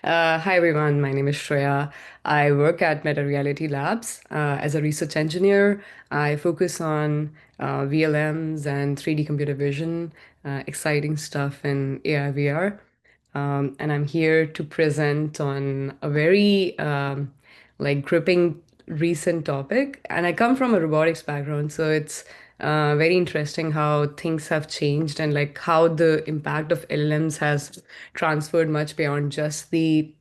Hi everyone, my name is Shreya. I work at Meta Reality Labs as a research engineer. I focus on VLMs and 3D computer vision, exciting stuff in AI VR. And I'm here to present on a very gripping recent topic. And I come from a robotics background, so it's very interesting how things have changed and like how the impact of LLMs has transferred much beyond just the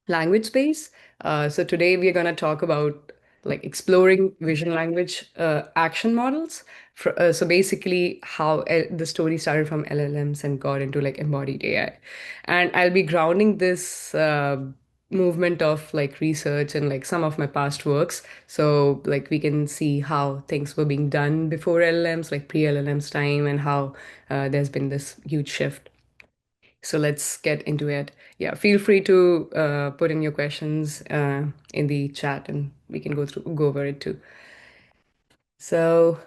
language space. So today we are going to talk about like exploring vision language action models. So basically how the story started from LLMs and got into like embodied AI. And I'll be grounding this movement of like research and like some of my past works. So like we can see how things were being done before LLMs, like pre-LLMs time, and how there's been this huge shift. So let's get into it. Yeah, feel free to put in your questions in the chat and we can go over it too. So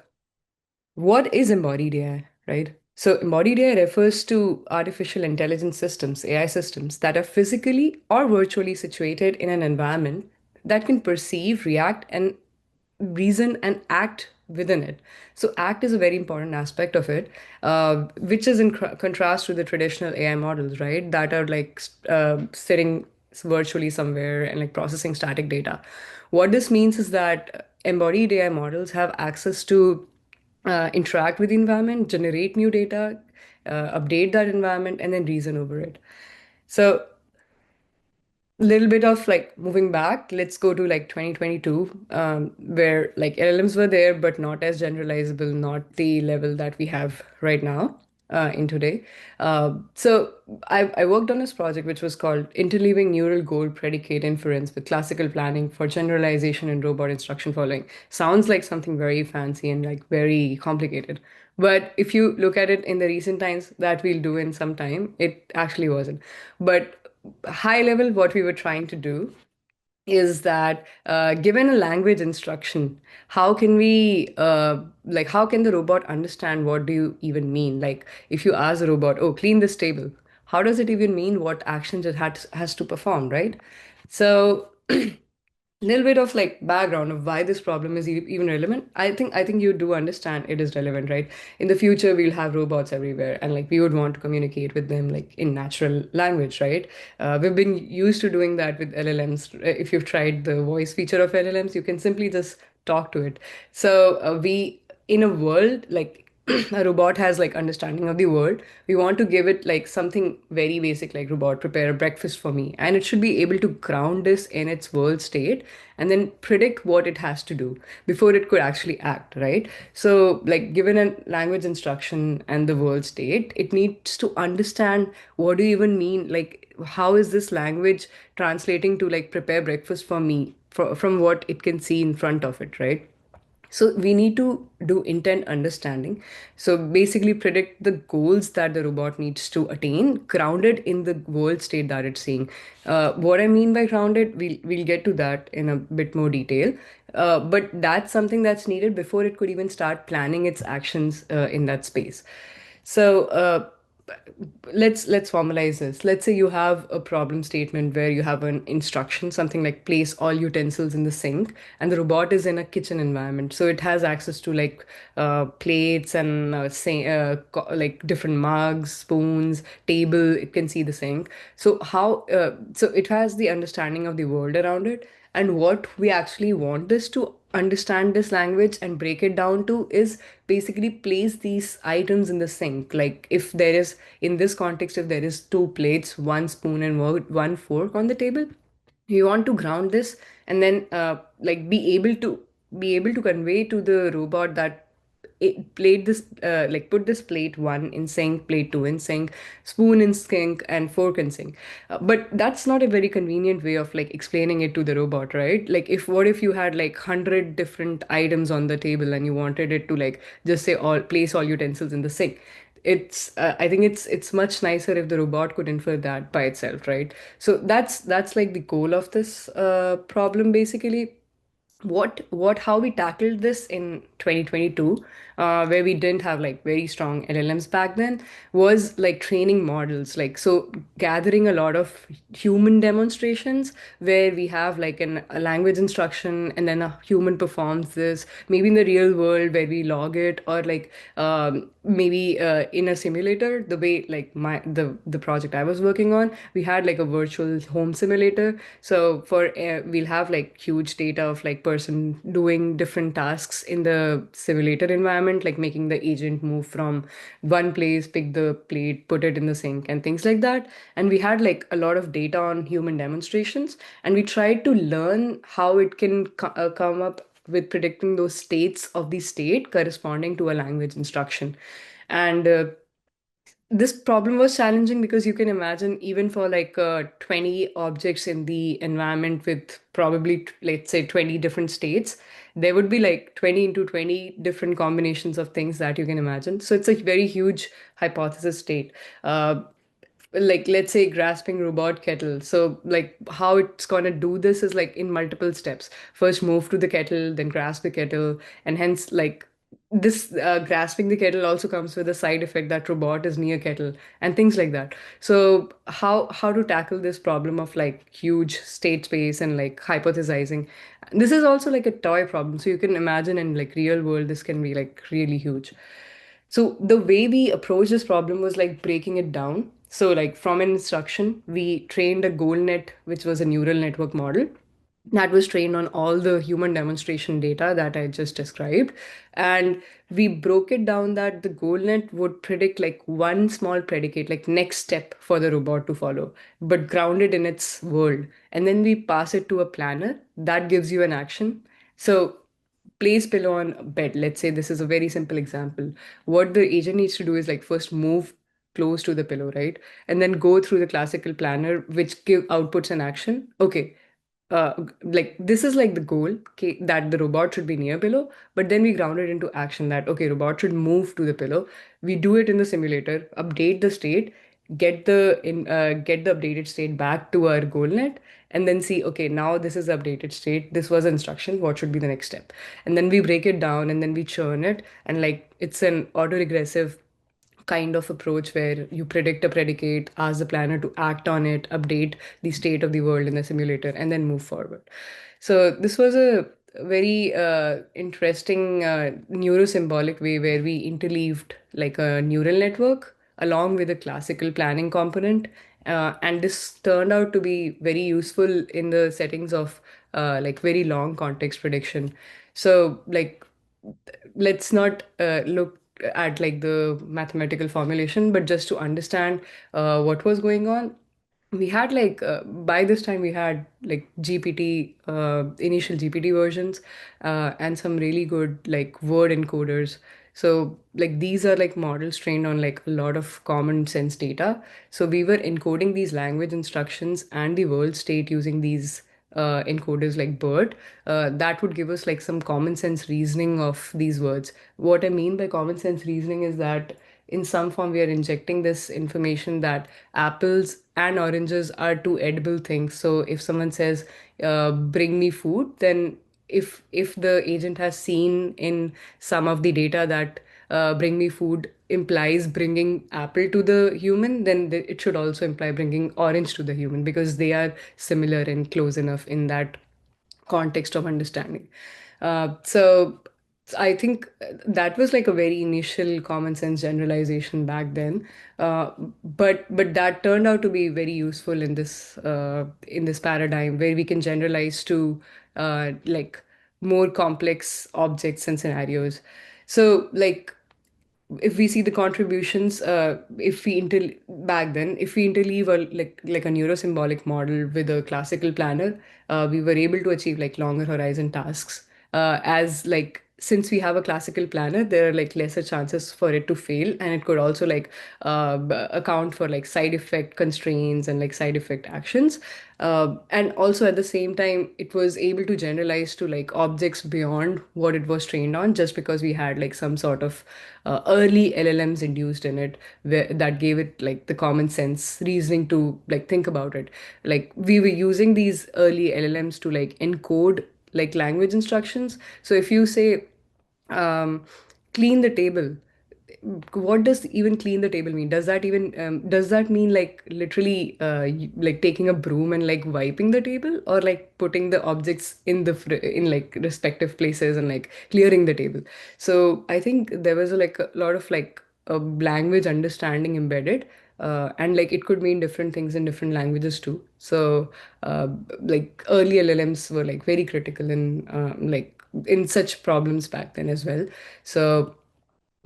what is embodied AI, right? So embodied AI refers to artificial intelligence systems, AI systems that are physically or virtually situated in an environment that can perceive, react, and reason and act within it. So act is a very important aspect of it, which is in contrast to the traditional AI models, right? That are like sitting virtually somewhere and like processing static data. What this means is that embodied AI models have access to interact with the environment, generate new data, update that environment, and then reason over it. So little bit of like moving back, let's go to like 2022, where like LLMs were there, but not as generalizable, not the level that we have right now in today. So I worked on this project which was called Interleaving Neural Goal Predicate Inference with Classical Planning for Generalization in Robot Instruction Following. Sounds like something very fancy and like very complicated. But if you look at it in the recent times that we'll do in some time, it actually wasn't. But high level, what we were trying to do is that given a language instruction, how can we like how can the robot understand what do you even mean? Like if you ask the robot, oh, clean this table, how does it even mean what actions it has to perform, right? So little bit of like background of why this problem is even relevant. I think you do understand it is relevant, right? In the future we'll have robots everywhere and like we would want to communicate with them like in natural language, right? We've been used to doing that with LLMs. If you've tried the voice feature of LLMs, you can simply just talk to it. So we in a world like a robot has like understanding of the world, we want to give it like something very basic like robot prepare a breakfast for me, and it should be able to ground this in its world state and then predict what it has to do before it could actually act, right? So like given a language instruction and the world state, it needs to understand what do you even mean, like how is this language translating to like prepare breakfast for me from what it can see in front of it, right? So we need to do intent understanding. So basically predict the goals that the robot needs to attain, grounded in the world state that it's seeing. What I mean by grounded, we'll get to that in a bit more detail. But that's something that's needed before it could even start planning its actions in that space. So let's formalize this. Let's say you have a problem statement where you have an instruction, something like place all utensils in the sink, and the robot is in a kitchen environment, so it has access to like plates and like different mugs, spoons, table. It can see the sink. So how? So it has the understanding of the world around it, and what we actually want this to understand this language and break it down to is basically place these items in the sink. Like if there is, in this context, if there is two plates, one spoon and one fork on the table, you want to ground this and then like be able to convey to the robot that it plate this like put this plate one in sink, plate two in sink, spoon in sink, and fork in sink. But that's not a very convenient way of like explaining it to the robot, right? Like if what if you had like 100 different items on the table and you wanted it to like just say all place all utensils in the sink. It's I think it's much nicer if the robot could infer that by itself, right? So that's like the goal of this problem basically. What how we tackled this in 2022, where we didn't have like very strong LLMs back then, was like training models. Like, so gathering a lot of human demonstrations where we have like a language instruction and then a human performs this, maybe in the real world where we log it, or like maybe in a simulator, the way like the project I was working on, we had like a virtual home simulator. So for we'll have like huge data of like person doing different tasks in the simulator environment, like making the agent move from one place, pick the plate, put it in the sink, and things like that. And we had like a lot of data on human demonstrations, and we tried to learn how it can come up with predicting those states of the state corresponding to a language instruction. And this problem was challenging because you can imagine, even for like 20 objects in the environment with probably let's say 20 different states, there would be like 20 into 20 different combinations of things that you can imagine. So it's a very huge hypothesis state. Like let's say grasping robot kettle, so like how it's gonna do this is like in multiple steps. First move to the kettle, then grasp the kettle, and hence like this grasping the kettle also comes with a side effect that robot is near kettle, and things like that. So how to tackle this problem of like huge state space and like hypothesizing. This is also like a toy problem, so you can imagine in like real world this can be like really huge. So the way we approached this problem was like breaking it down. So like from an instruction, we trained a GoalNet, which was a neural network model that was trained on all the human demonstration data that I just described. And we broke it down that the GoalNet would predict like one small predicate, like next step for the robot to follow, but grounded in its world. And then we pass it to a planner that gives you an action. So place pillow on bed. Let's say this is a very simple example. What the agent needs to do is like first move close to the pillow, right? And then go through the classical planner, which give outputs an action. Okay, like this is like the goal, okay, that the robot should be near pillow, but then we ground it into action that okay, robot should move to the pillow. We do it in the simulator, update the state, get the updated state back to our goal net, and then see okay, now this is the updated state, this was instruction, what should be the next step. And then we break it down and then we churn it, and like it's an autoregressive kind of approach where you predict a predicate, ask the planner to act on it, update the state of the world in the simulator, and then move forward. So this was a very interesting neurosymbolic way where we interleaved like a neural network along with a classical planning component. And this turned out to be very useful in the settings of like very long context prediction. So like let's not look at like the mathematical formulation, but just to understand what was going on. We had like by this time we had like GPT, initial GPT versions, and some really good like word encoders. So like these are like models trained on like a lot of common sense data. So we were encoding these language instructions and the world state using these encoders like BERT. That would give us like some common sense reasoning of these words. What I mean by common sense reasoning is that in some form we are injecting this information that apples and oranges are two edible things. So if someone says, "Bring me food," then if the agent has seen in some of the data that bring me food implies bringing apple to the human, then it should also imply bringing orange to the human because they are similar and close enough in that context of understanding. So I think that was like a very initial common sense generalization back then, uh, but that turned out to be very useful in this paradigm where we can generalize to like more complex objects and scenarios. So like if we see the contributions, if we inter back then, if we interleave a like a neurosymbolic model with a classical planner, we were able to achieve like longer horizon tasks. As like since we have a classical planner, there are like lesser chances for it to fail, and it could also like account for like side effect constraints and like side effect actions. And also at the same time, it was able to generalize to like objects beyond what it was trained on, just because we had like some sort of early LLMs induced in it that gave it like the common sense reasoning to like think about it. Like we were using these early LLMs to like encode like language instructions. So if you say, um, clean the table. What does even clean the table mean? Does that mean like literally like taking a broom and like wiping the table, or like putting the objects in in like respective places and like clearing the table? So I think there was like a lot of like a language understanding embedded, and like it could mean different things in different languages too. So uh, like early LLMs were like very critical in like in such problems back then as well. So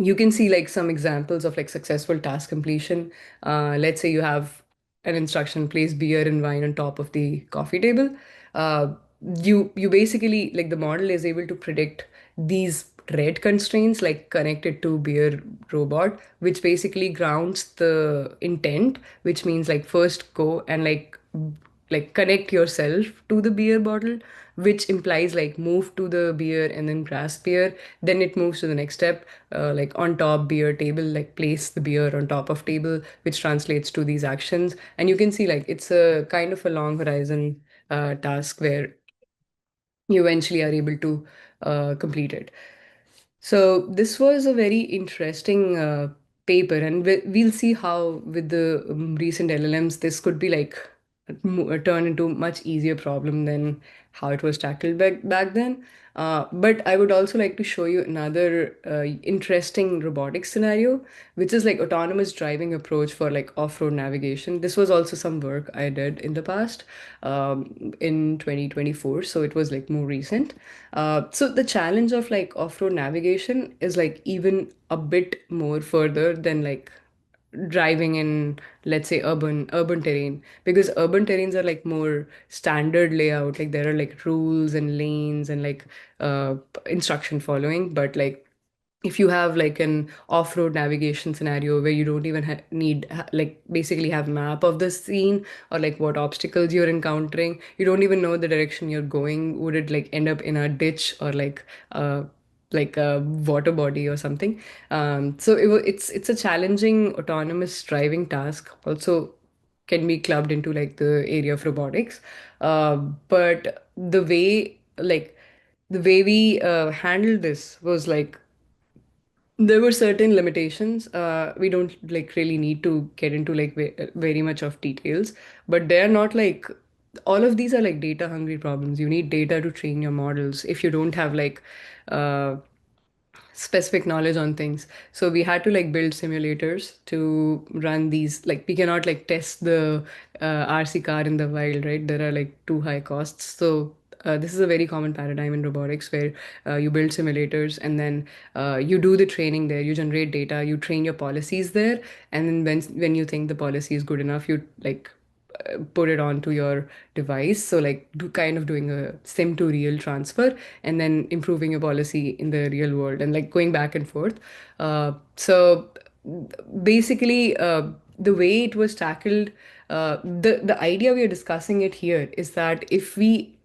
you can see like some examples of like successful task completion. Let's say you have an instruction, place beer and wine on top of the coffee table. Uh, you basically like the model is able to predict these red constraints like connected to beer robot, which basically grounds the intent, which means like first go and like connect yourself to the beer bottle, which implies like move to the beer and then grasp beer. Then it moves to the next step, like on top beer table, like place the beer on top of table, which translates to these actions. And you can see like it's a kind of a long horizon task where you eventually are able to complete it. So this was a very interesting paper, and we'll see how with the recent LLMs this could be like turn into much easier problem than how it was tackled back then. But I would also like to show you another interesting robotics scenario, which is like autonomous driving approach for like off-road navigation. This was also some work I did in the past, in 2024, so it was like more recent. So the challenge of like off-road navigation is like even a bit more further than like driving in, let's say, urban terrain, because urban terrains are like more standard layout, like there are like rules and lanes and like uh instruction following. But like if you have like an off-road navigation scenario where you don't even need like basically have map of the scene, or like what obstacles you're encountering, you don't even know the direction you're going, would it like end up in a ditch or uh like a water body or something. So it's a challenging autonomous driving task, also can be clubbed into like the area of robotics. But the way we handled this was like there were certain limitations. We don't like really need to get into like very much of details, but they're not like all of these are like data hungry problems. You need data to train your models. If you don't have like uh, specific knowledge on things, so we had to like build simulators to run these. Like we cannot like test the RC car in the wild, right? There are like too high costs. So this is a very common paradigm in robotics where you build simulators, and then you do the training there, you generate data, you train your policies there, and then when you think the policy is good enough, you like put it onto your device. So like doing a sim to real transfer, and then improving your policy in the real world, and like going back and forth. So basically, the way it was tackled, the idea we are discussing it here is that if we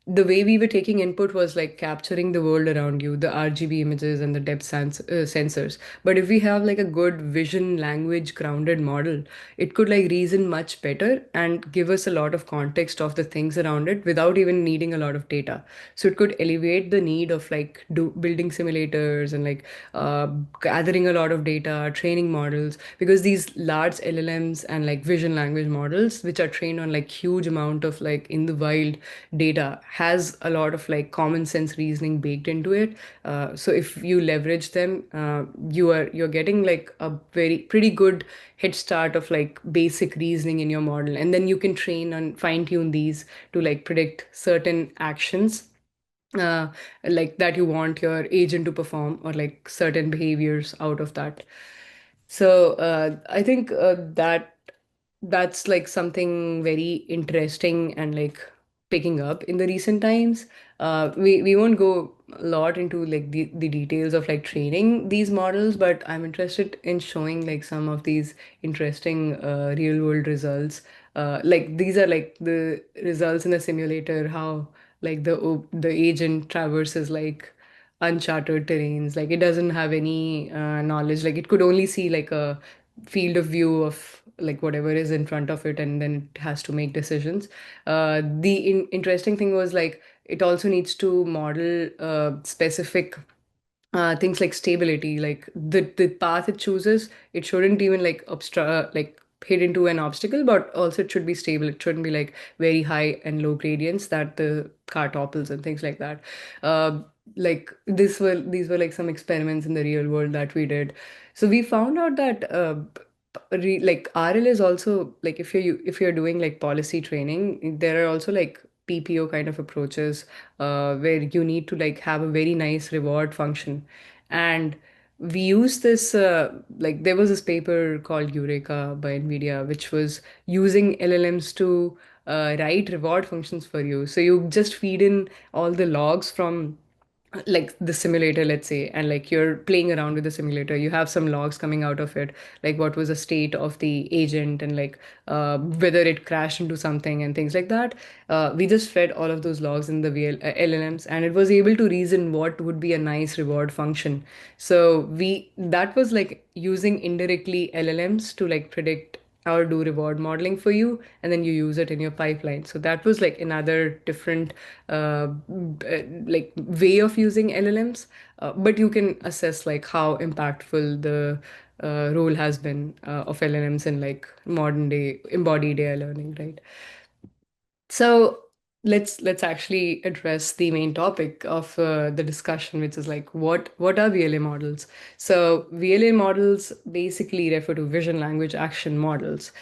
the way we were taking input was like capturing the world around you, the RGB images and the depth sensors. But if we have like a good vision language grounded model, it could like reason much better and give us a lot of context of the things around it without even needing a lot of data. So it could alleviate the need of like building simulators and like uh, gathering a lot of data, training models, because these large LLMs and like vision language models, which are trained on like huge amount of like in the wild data, has a lot of like common sense reasoning baked into it. So if you leverage them, you're getting like a very pretty good head start of like basic reasoning in your model, and then you can train and fine tune these to like predict certain actions uh, like that you want your agent to perform, or like certain behaviors out of that. So I think that's like something very interesting and like picking up in the recent times. We won't go a lot into like the details of like training these models, but I'm interested in showing like some of these interesting real world results. Like these are like the results in the simulator, how like the agent traverses like uncharted terrains. Like it doesn't have any knowledge. Like it could only see like a field of view of like whatever is in front of it, and then it has to make decisions. The interesting thing was like it also needs to model specific things like stability, like the path it chooses, it shouldn't even like obstruct, like hit into an obstacle, but also it should be stable. It shouldn't be like very high and low gradients that the car topples and things like that. Uh, like these were like some experiments in the real world that we did. So we found out that like RL is also like if you're doing like policy training, there are also like PPO kind of approaches where you need to like have a very nice reward function. And we use this like there was this paper called Eureka by NVIDIA, which was using LLMs to write reward functions for you. So you just feed in all the logs from like the simulator, let's say, and like you're playing around with the simulator, you have some logs coming out of it, like what was the state of the agent and like whether it crashed into something and things like that. We just fed all of those logs in the LLMs, and it was able to reason what would be a nice reward function. So we that was like using indirectly LLMs to like predict or do reward modeling for you, and then you use it in your pipeline. So that was like another different like way of using LLMs. But you can assess like how impactful the role has been of LLMs in like modern day embodied AI learning, right? So let's actually address the main topic of the discussion, which is like what are VLA models? So VLA models basically refer to vision language action models,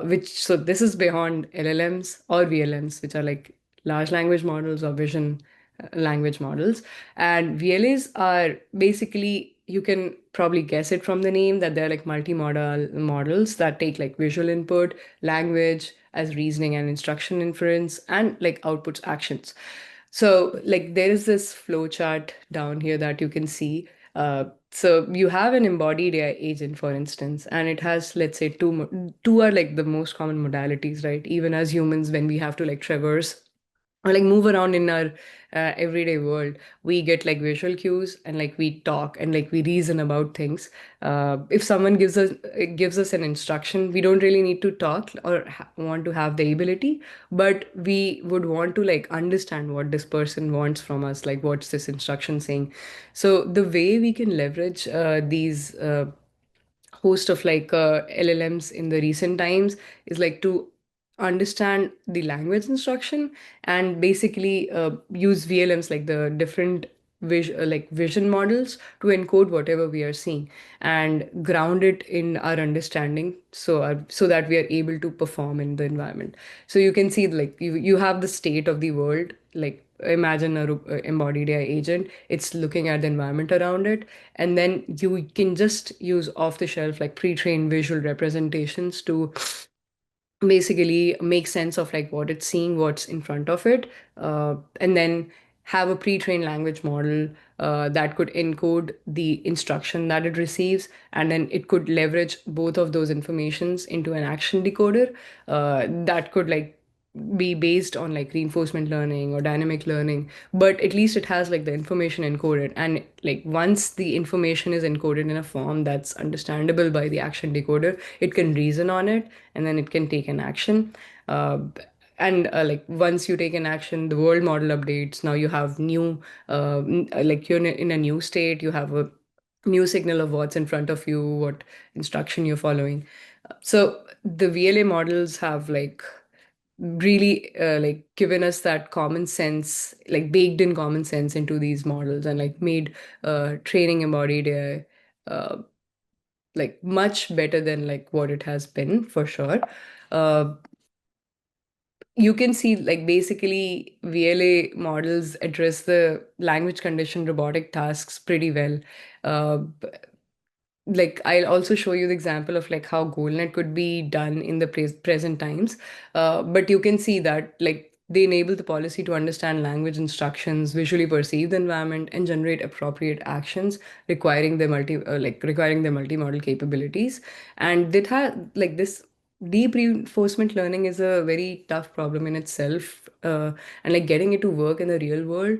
which so this is beyond LLMs or VLMs, which are like large language models or vision language models. And VLAs are basically, you can probably guess it from the name, that they're like multimodal models that take like visual input, language as reasoning and instruction inference, and like outputs actions. So like there is this flow chart down here that you can see. So you have an embodied AI agent, for instance, and it has, let's say, two are like the most common modalities, right? Even as humans, when we have to like traverse or like move around in our everyday world, we get like visual cues, and like we talk and like we reason about things. If someone gives us an instruction, we don't really need to talk or want to have the ability, but we would want to like understand what this person wants from us, like what's this instruction saying. So the way we can leverage these host of like LLMs in the recent times is like to understand the language instruction and basically use VLMs, like the different like vision models, to encode whatever we are seeing and ground it in our understanding, so that we are able to perform in the environment. So you can see like you have the state of the world, like imagine a embodied AI agent, it's looking at the environment around it, and then you can just use off the shelf like pre-trained visual representations to basically make sense of like what it's seeing, what's in front of it, and then have a pre-trained language model that could encode the instruction that it receives, and then it could leverage both of those informations into an action decoder that could like be based on like reinforcement learning or dynamic learning, but at least it has like the information encoded. And like once the information is encoded in a form that's understandable by the action decoder, it can reason on it, and then it can take an action. uh, and like once you take an action, the world model updates. Now you have new like you're in a new state, you have a new signal of what's in front of you, what instruction you're following. So the VLA models have like really like given us that common sense, like baked in common sense into these models, and like made training embodied AI like much better than like what it has been, for sure. Uh, you can see like basically VLA models address the language conditioned robotic tasks pretty well. Uh, like I'll also show you the example of like how GoalNet could be done in the present times. But you can see that like they enable the policy to understand language instructions, visually perceive the environment, and generate appropriate actions requiring the multimodal capabilities. And that like this deep reinforcement learning is a very tough problem in itself, and like getting it to work in the real world.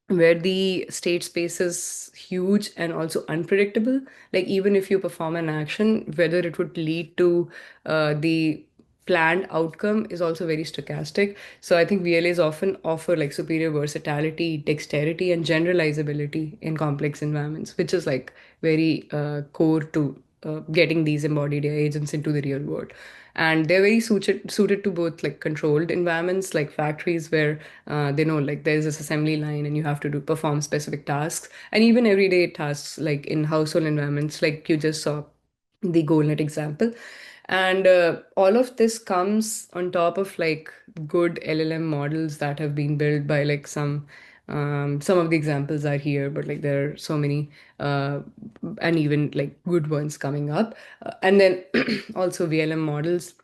Where the state space is huge and also unpredictable. Like even if you perform an action, whether it would lead to the planned outcome is also very stochastic. So I think VLAs often offer like superior versatility, dexterity, and generalizability in complex environments, which is like very core to getting these embodied AI agents into the real world. And they're very suited to both like controlled environments like factories where they know like there's this assembly line and you have to do perform specific tasks, and even everyday tasks like in household environments like you just saw the GoalNet example. And all of this comes on top of like good LLM models that have been built by like some of the examples are here, but like there are so many uh, and even like good ones coming up. And then also VLM models.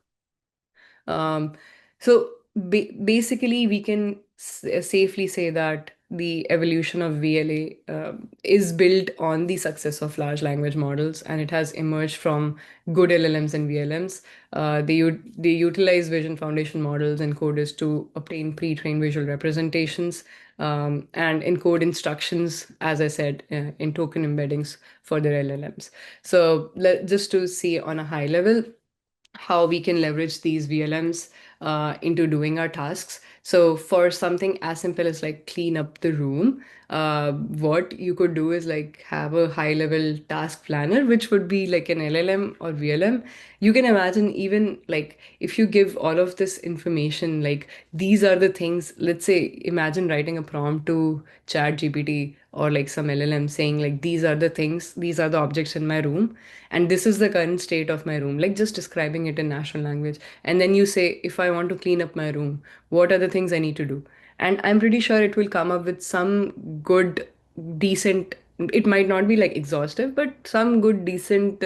um, so basically, we can safely say that the evolution of VLA is built on the success of large language models, and it has emerged from good LLMs and VLMs. They utilize vision foundation models and coders to obtain pre-trained visual representations and encode instructions, as I said, in token embeddings for their LLMs. So just to see on a high level how we can leverage these VLMs into doing our tasks. So for something as simple as like clean up the room, what you could do is like have a high level task planner, which would be like an LLM or VLM. You can imagine even like if you give all of this information, like these are the things, let's say, imagine writing a prompt to Chat GPT or like some LLM saying like these are the things, these are the objects in my room, and this is the current state of my room, like just describing it in natural language. And then you say, if I want to clean up my room, what are the things I need to do? And I'm pretty sure it will come up with some good, decent, it might not be like exhaustive, but some good, decent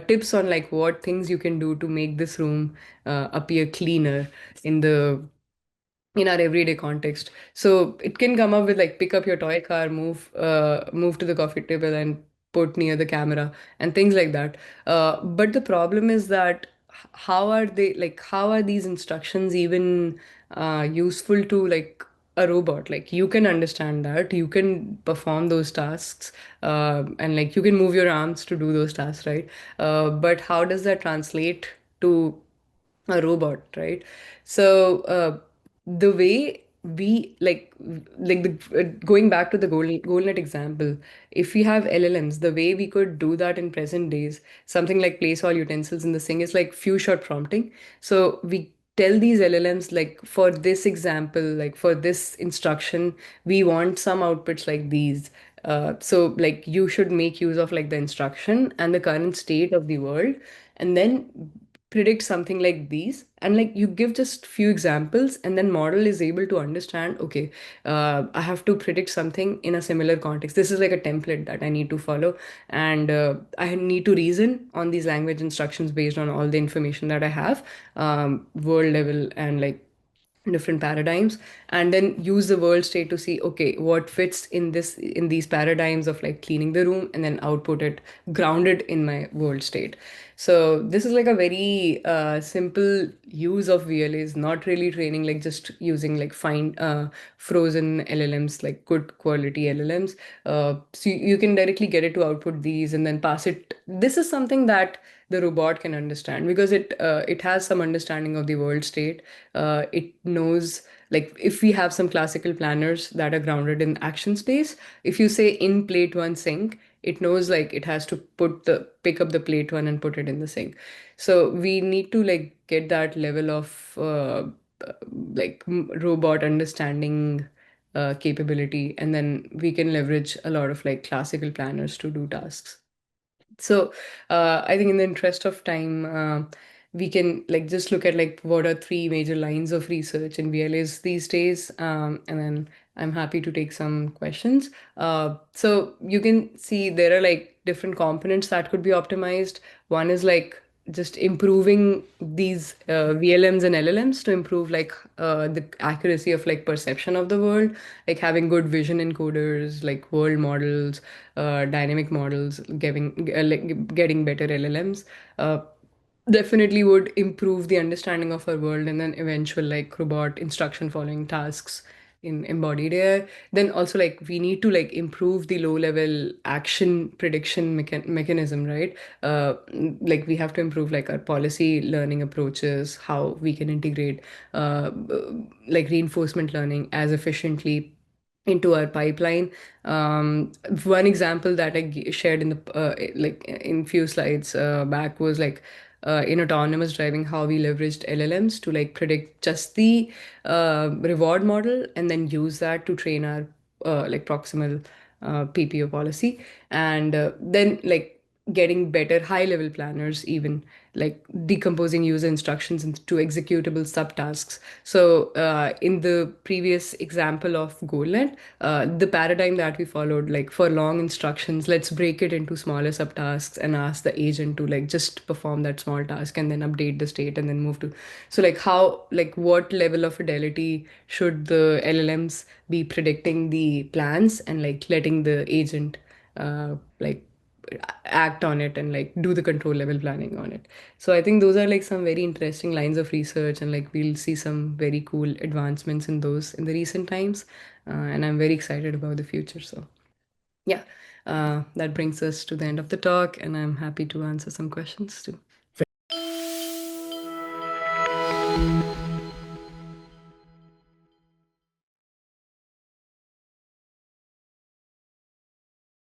tips on like what things you can do to make this room appear cleaner in the in our everyday context. So it can come up with like pick up your toy car, move to the coffee table and put near the camera and things like that. But the problem is that how are these instructions even useful to like a robot? Like you can understand that, you can perform those tasks, and like you can move your arms to do those tasks, right? But how does that translate to a robot, right? So the way we going back to the GoalNet example, if we have LLMs, the way we could do that in present days, something like place all utensils in the sink is like few shot prompting. So we tell these LLMs like for this example, like for this instruction, we want some outputs like these. So like you should make use of like the instruction and the current state of the world, and then predict something like these, and like you give just few examples and then model is able to understand, okay, I have to predict something in a similar context, this is like a template that I need to follow, and I need to reason on these language instructions based on all the information that I have, world level and like different paradigms, and then use the world state to see, okay, what fits in these paradigms of like cleaning the room, and then output it grounded in my world state. So this is like a very simple use of VLAs, not really training, like just using like fine frozen LLMs, like good quality LLMs. So you can directly get it to output these and then pass it. This is something that the robot can understand because it has some understanding of the world state. It knows, like if we have some classical planners that are grounded in action space, if you say in plate one sink, it knows like it has to pick up the plate one and put it in the sink. So we need to like get that level of robot understanding capability, and then we can leverage a lot of like classical planners to do tasks. So I think in the interest of time, we can like just look at like what are three major lines of research in VLAs these days, and then I'm happy to take some questions. So you can see there are like different components that could be optimized. One is like just improving these VLMs and LLMs to improve like the accuracy of like perception of the world, like having good vision encoders, like world models, dynamic models, getting better LLMs. Uh, Definitely would improve the understanding of our world, and then eventual like robot instruction following tasks in embodied AI. Then also like we need to like improve the low level action prediction mechanism, right? Like we have to improve like our policy learning approaches, how we can integrate like reinforcement learning as efficiently into our pipeline. One example that shared in the like in few slides back was like in autonomous driving, how we leveraged LLMs to like predict just the reward model and then use that to train our like proximal PPO policy, and then like getting better high level planners, even like decomposing user instructions into executable subtasks. So in the previous example of GoalNet, the paradigm that we followed, like for long instructions, let's break it into smaller subtasks and ask the agent to like just perform that small task and then update the state and then move to. So like how, like what level of fidelity should the LLMs be predicting the plans and like letting the agent like act on it and like do the control level planning on it. So I think those are like some very interesting lines of research, and like we'll see some very cool advancements in those in the recent times. And I'm very excited about the future. So yeah, that brings us to the end of the talk, and I'm happy to answer some questions too.